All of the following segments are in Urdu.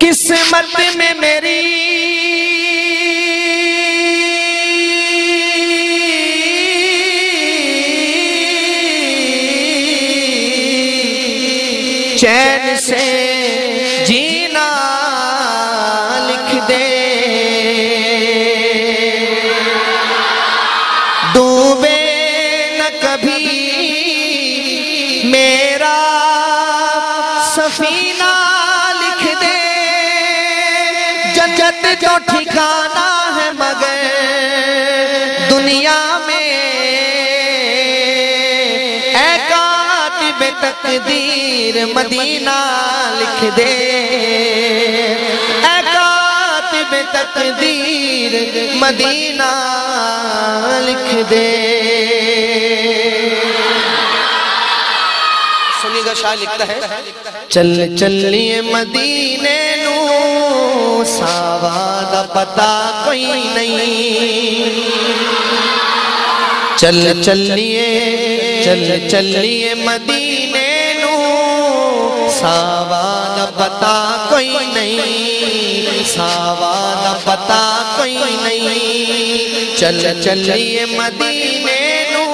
قسمت میں میری چین سے جینا لکھ دے، ڈوبے نہ کبھی میرا سفینہ لکھ دے، جنت جو ٹھکانہ ہے مگر دنیا میں، اے کاتب تقدیر مدینہ لکھ دے، اے کاتب تقدیر مدینہ لکھ دے۔ سنیے گا شاہ لکھتا ہے، چل چلیے مدینے نو ساوا دا پتا کوئی نہیں، چل چلیے مدینے نو ساوا دا پتا کوئی نہیں، ساوا دا پتا کوئی نہیں، چل چلیے مدینے نو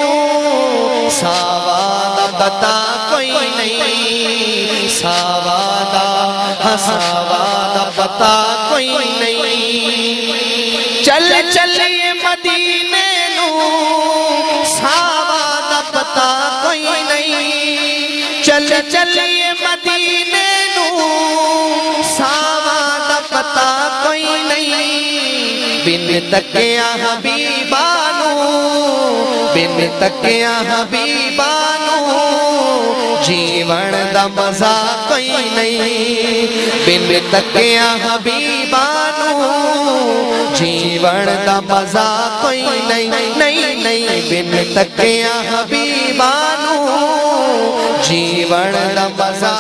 ساوا دا پتا کوئی نہیں، ساوا دا پتا کوئی نہیں، چلیے مدینے نو ساوا دا پتا کوئی نہیں، چلیے مدینے نو ساوا دا پتا کوئی نہیں، بن تکیا حبیبانو، بن تکیا حبیبانو جیون دا مزہ کوئی نہیں، بن تکیا حبیبانو جیون دا مزہ کوئی نہیں، بن تکیا حبیبانو جیون دا مزہ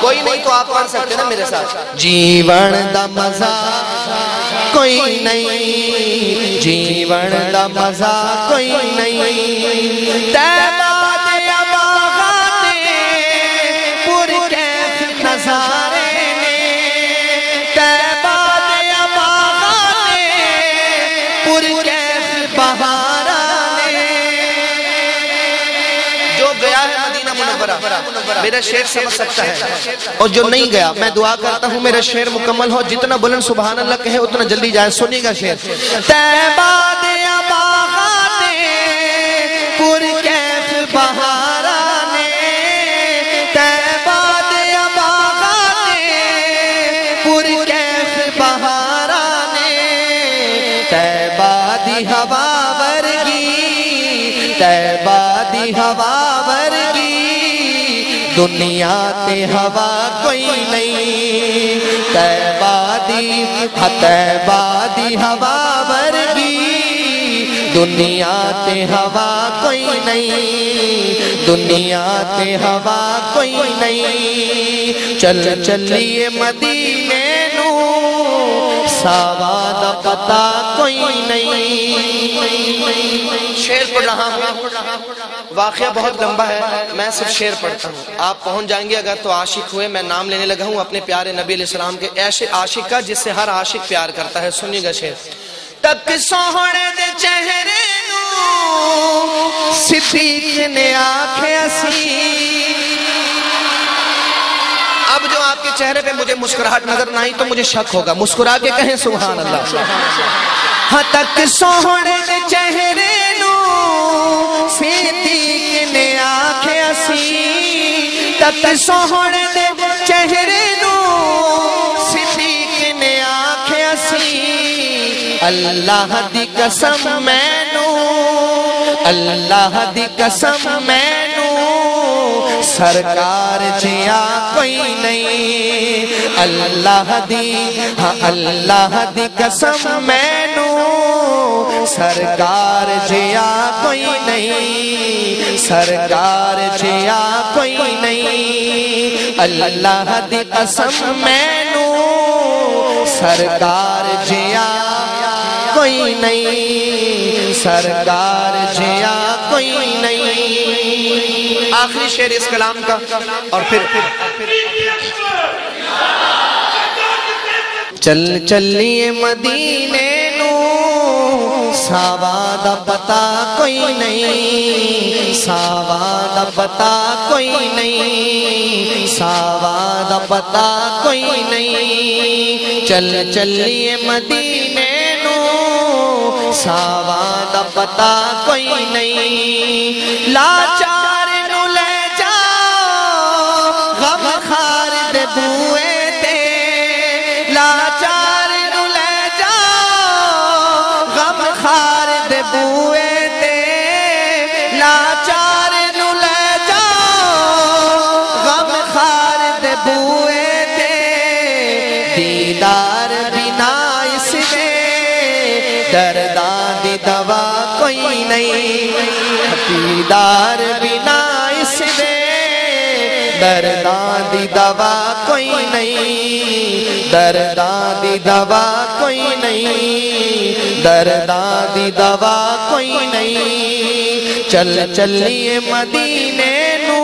کوئی نہیں، تو آپ پڑھ سکتے نا میرے ساتھ، جیون دا مزہ کوئی نہیں، جیون دا مزہ کوئی نہیں، تیبہ دے باغات پر کیف نظارے نے، تیبہ دے باغات پر کیف بہارانے، جو گیا ہے مدینہ منورہ میرا شعر سمجھ سکتا ہے، اور جو نہیں گیا میں دعا کرتا ہوں میرا شعر مکمل ہو، جتنا بلند سبحان اللہ کہے اتنا جلدی جائے۔ سنیے گا شعر، تیبہ دے باغات پر کیف بہارانے، تیبہ دے باغات پر کیف بہارانے، تیبہ دی ہوا ورگی، تیبہ دی ہوا ورگی دنیا تے ہوا کوئی نہیں، تیبہ دی ہوا ورگی دنیا تے ہوا کوئی نہیں، دنیا تے ہوا کوئی نہیں، چلیے مدینے نو ساوا دا پتا کوئی نہیں۔ شعر پڑھ رہا ہوں، واقعہ بہت لمبا ہے، میں صرف شعر پڑھتا ہوں، آپ پہنچ جائیں گے اگر تو عاشق ہوئے۔ میں نام لینے لگا ہوں اپنے پیارے نبی علیہ السلام کے، ایسے عاشق کا جس سے ہر عاشق پیار کرتا ہے۔ سنیے گا شعر، تک سوہنے دے چہرے نو صدیق نے آنکھیں اسی، اب جو آپ کے چہرے پہ مجھے مسکراہٹ نظر نہ آئی تو مجھے شک ہوگا، مسکرا کے کہیں سبحان اللہ۔ ہاں تک سوہنے دے چہرے نو صدیق نے آنکھیں اسی، تک سوہنے دے چہرے نو صدیق نے آنکھیں اسی، اللہ دی قسم مینو، اللہ دی قسم مینو سرکار جیا کوئی نہیں، اللہ دی قسم مینو سرکار جیا کوئی نہیں، سرکار جیا کوئی نہیں، اللہ دی قسم مینو سرکار جیا کوئی نہیں، سرکار جیا کوئی نہیں۔ آخری شعر اس کلام کا اور پھر چل چلیے مدینے نو ساوا دا پتا کوئی نہیں ساوا دا پتا کوئی نہیں ساوا دا پتا کوئی نہیں چل چلیے مدینے نو ساوا دا پتا کوئی نہیں لاچار نو لے جاؤ غم خار دے بوئے تے لاچار نو لے جاؤ غم خار دے بوئے تے لاچار نو لے جاؤ غم خار دے بوئے تے دیدار بنا اس دے درداں دی دوا کوئی نہیں دیدار بنا اس دے درداں دی دوا کوئی نہیں درداں دی دوا کوئی نہیں درداں دی دوا کوئی نہیں چل چلیے مدینے نو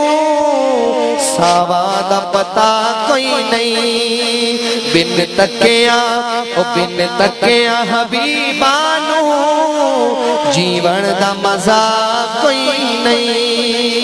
ساوا دا پتا کوئی نہیں بن تکیا او بن تکیا حبیبانو جیون دا مزہ کوئی نہیں